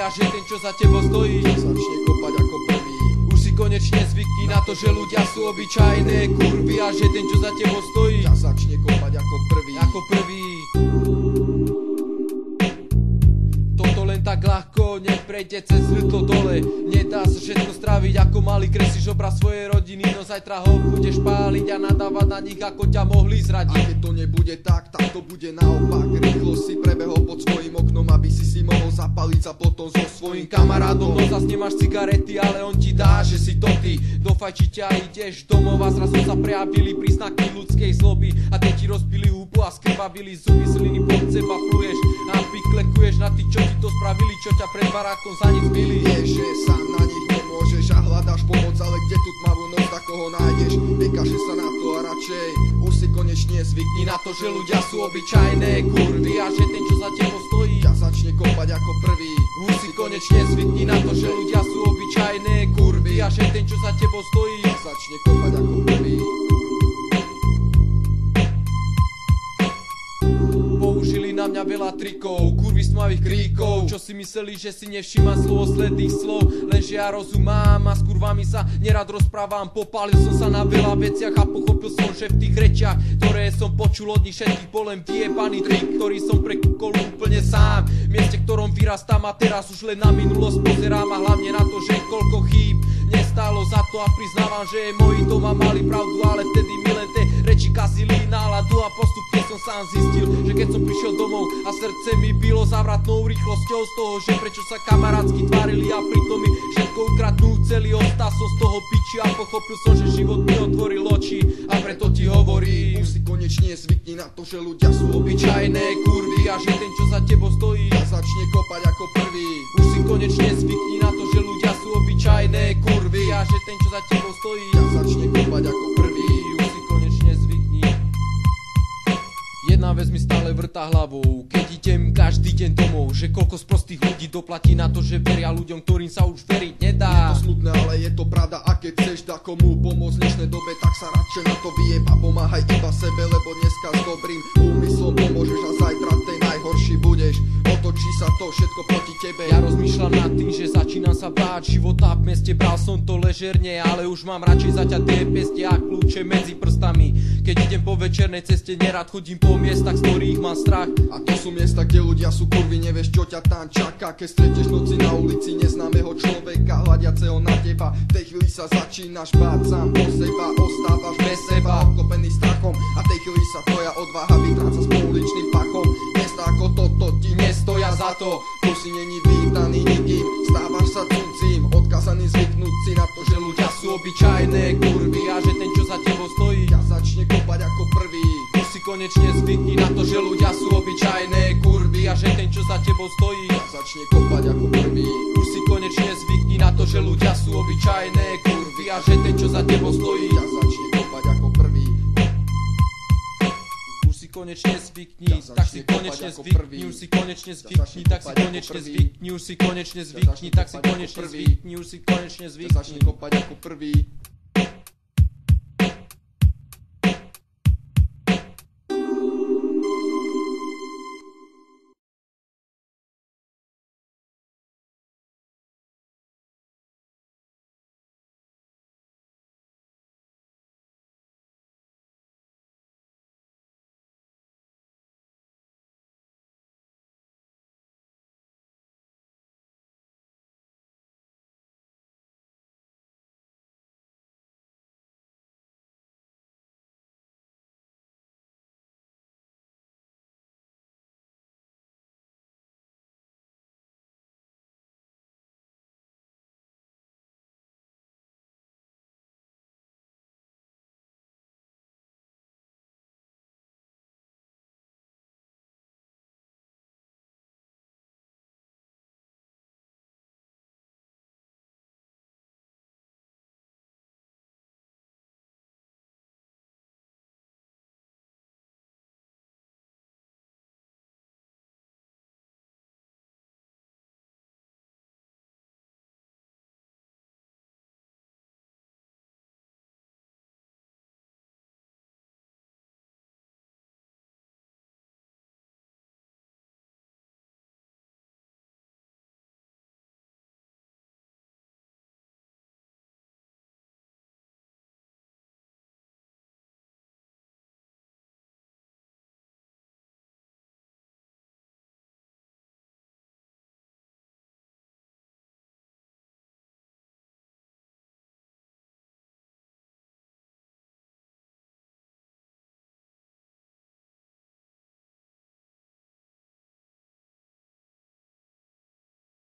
a že ten, čo za tebou stojí, začne kopať ako prvý. Už si konečne zvykni na to, že ľudia sú obyčajné kurvy a že ten, čo za tebou stojí, začne kopať ako prvý. Ako prvý. Toto len tak ľahko neprejde cez hrdlo dole. Nedá sa všetko stráviť ako malý, kresíš obraz svojej rodiny, no zajtra ho budeš páliť a nadávať na nich, ako ťa mohli zradiť. A keď to nebude tak, tak to bude naopak. Rýchlo si prebehol pod svojím oknom, aby si mohol zapaliť sa potom so svojím kamarádom. No zas nemáš cigarety, ale on ti dá, že si to ty. Do fajčiťa ideš domov a zrazu sa prejavili príznaky ľudskej zloby. A keď ti rozbili hubu a skrvavili zuby, sliny pod seba pluješ a piklekuješ na tých, čo ti to spravili, čo ťa pred barákom za nic bili. Vieš, že sám na nich nemôžeš a hľadáš pomoc, ale kde tu tmavú noc, tak koho nájdeš? Vykašli sa na to a radšej už si konečne zvykni na to, že ľudia sú obyčajné kurvy a že ten, čo za tebou stojí, ťa začne kopať ako prvý. Už si konečne zvykni na to, že ľudia sú obyčajné kurvy a že ten, čo za tebou stojí, ťa začne kopať ako prvý. Použili na mňa veľa trikov, kurvy stmavých kríkov, čo si mysleli, že si nevšímam slovosledných slov, lenže ja rozum mám a s kurvami sa nerad rozprávam. Popálil som sa na veľa veciach a pochopil som, že v tých rečiach, ktoré som počul od nich všetkých, bol len vyjebaný trik, ktorý som prekúkol úplne sám. V mieste, ktorom vyrastám a teraz už len na minulosť pozerám a hlavne na to, že koľko chýb nestálo za to a priznávam, že moji doma mali pravdu, ale vtedy mi len tie reči kazili náladu a postupne som sám zistil, že keď som prišiel domov a srdce mi bylo závratnou rýchlosťou z toho, že prečo sa kamarátsky tvárili a pritom mi všetko ukradnú celý, ostal som z toho piči a pochopil som, že život mi otvoril oči a preto ti hovorím, už si konečne zvykni na to, že ľudia sú obyčajné kurvy a že ten, čo za tebou stojí, začne kopať ako prvý. Už si konečne zvykni na to, že ľudia sú obyčajné kurvy a že ten, čo za tebou stojí, začne kopať ako prvý. Už si konečne zvykni. Jedna vec mi stále vrtá hlavou, keď idem každý deň domov, že koľko z prostých ľudí doplatí na to, že veria ľuďom, ktorým sa už veriť nedá. Je to smutné, ale je to pravda, a keď chceš komu pomôcť v dnešnej dobe, tak sa radšej na to vyjeb a pomáhaj iba sebe, lebo dneska s dobrým úmyslom pomôžeš a zajtra tej najhorší budeš. Otočí sa to všetko proti tebe. Ja rozmýšľam nad tým, že začínam sa báť života v meste, bral som to ležerne, ale už mám radšej zaťaté peste a kľúče medzi prstami. Keď idem po večernej ceste, nerad chodím po miestach, z ktorých mám strach. A to sú miesta, kde ľudia sú kurvy, nevieš, čo ťa tam čaká. Keď stretneš noci na ulici neznámeho človeka, hľadiaceho na teba, v tej chvíli sa začínaš báť sám o seba, ostávaš bez seba, obklopený strachom, a v tej chvíli sa tvoja odvaha vytráca s pouličným pachom. Miesta ako toto ti nestoja za to, tu si není vítaný nikým, stávaš sa cudzím, odkazaný zvyknúť si na to, že ľudia sú obyčajné kurvy a že ten, čo za tebou stojí, ťa začne kopať ako prvý. Už si konečne zvykni na to, že ľudia sú obyčajné kurvy a že ten, čo za tebou stojí, ťa začne kopať ako prvý. Už si konečne zvykni na to, že ľudia sú obyčajné kurvy a že ten, čo za tebou stojí, ťa začne kopať ako prvý. Už si konečne zvykni, tak si konečne zvykni, už si konečne zvykni, tak si konečne zvykni, už si konečne zvykni, tak si konečne zvykni, už si konečne zvykni. Začne kopať ako prvý.